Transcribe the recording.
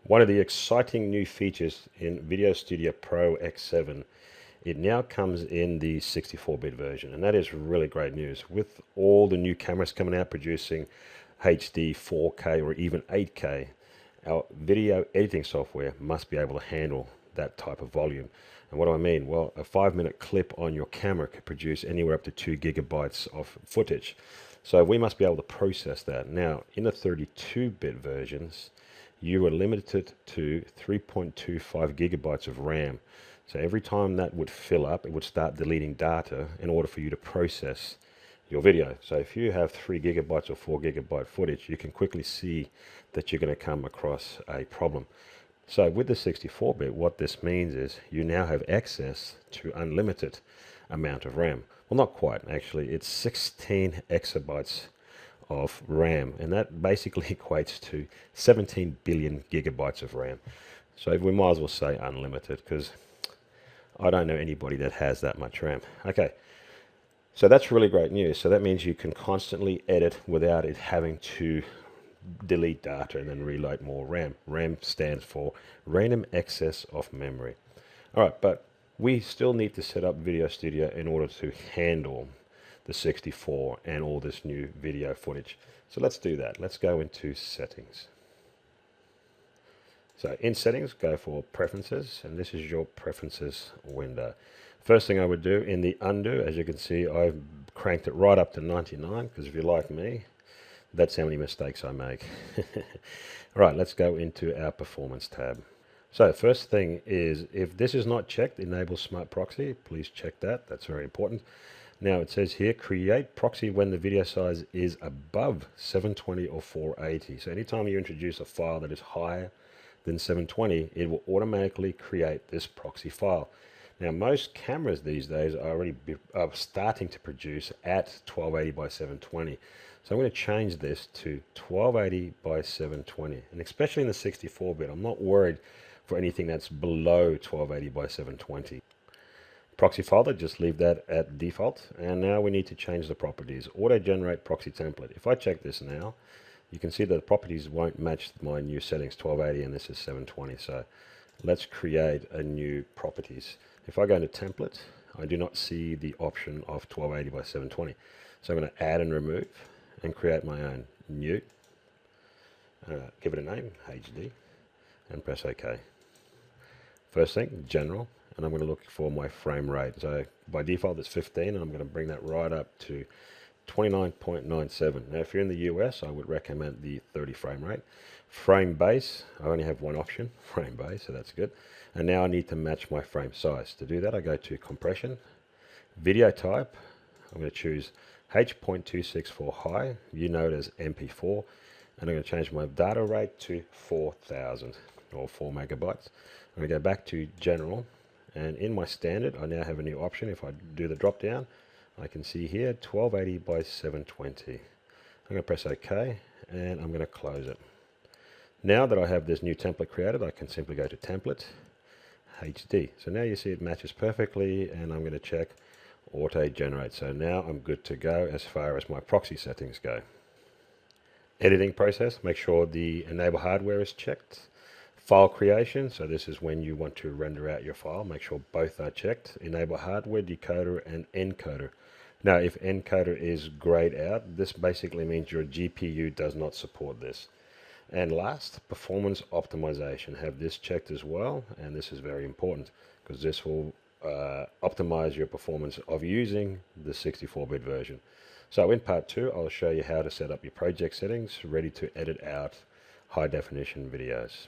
One of the exciting new features in Video Studio Pro X7, it now comes in the 64-bit version, and that is really great news. With all the new cameras coming out producing HD, 4K, or even 8K, our video editing software must be able to handle that type of volume. And what do I mean? Well, a 5-minute clip on your camera could produce anywhere up to 2 gigabytes of footage. So we must be able to process that. Now, in the 32-bit versions, you are limited to 3.25 gigabytes of RAM. So every time that would fill up, it would start deleting data in order for you to process your video. So if you have 3 gigabytes or 4 gigabyte footage, you can quickly see that you're going to come across a problem. So with the 64-bit, what this means is you now have access to unlimited amount of RAM. Well, not quite, actually. It's 16 exabytes of RAM, and that basically equates to 17 billion gigabytes of RAM. So we might as well say unlimited, because I don't know anybody that has that much RAM. Okay, so that's really great news. So that means you can constantly edit without it having to delete data and then reload more RAM. RAM stands for random access of memory. All right, but we still need to set up Video Studio in order to handle the 64 and all this new video footage. So let's do that. Let's go into settings. So in settings, go for preferences, and this is your preferences window. First thing I would do in the undo, as you can see, I've cranked it right up to 99, because if you're like me, that's how many mistakes I make. All right, let's go into our performance tab. So first thing is, if this is not checked, enable smart proxy, please check that. That's very important. Now it says here, create proxy when the video size is above 720 or 480. So anytime you introduce a file that is higher than 720, it will automatically create this proxy file. Now most cameras these days are starting to produce at 1280 by 720. So I'm going to change this to 1280 by 720. And especially in the 64-bit, I'm not worried for anything that's below 1280 by 720. Proxy folder, just leave that at default. And now we need to change the properties. Auto generate proxy template. If I check this now, you can see that the properties won't match my new settings, 1280, and this is 720. So let's create a new properties. If I go into template, I do not see the option of 1280 by 720. So I'm going to add and remove and create my own new. Give it a name, HD, and press OK. First thing, general, and I'm going to look for my frame rate. So by default it's 15, and I'm going to bring that right up to 29.97. Now if you're in the US, I would recommend the 30 frame rate. Frame base, I only have one option, frame base, so that's good. And now I need to match my frame size. To do that, I go to compression, video type, I'm going to choose H.264 high, you know it as MP4, and I'm going to change my data rate to 4000 or 4 megabytes. I'm going to go back to general, and in my standard I now have a new option. If I do the drop down, I can see here 1280 by 720. I'm going to press OK, and I'm going to close it. Now that I have this new template created, I can simply go to template, HD. So now you see it matches perfectly, and I'm going to check auto generate. So now I'm good to go as far as my proxy settings go. Editing process, make sure the enable hardware is checked. File creation, so this is when you want to render out your file, make sure both are checked. Enable hardware, decoder, and encoder. Now if encoder is grayed out, this basically means your GPU does not support this. And last, performance optimization, have this checked as well, and this is very important because this will optimize your performance of using the 64-bit version. So in part 2, I'll show you how to set up your project settings ready to edit out high definition videos.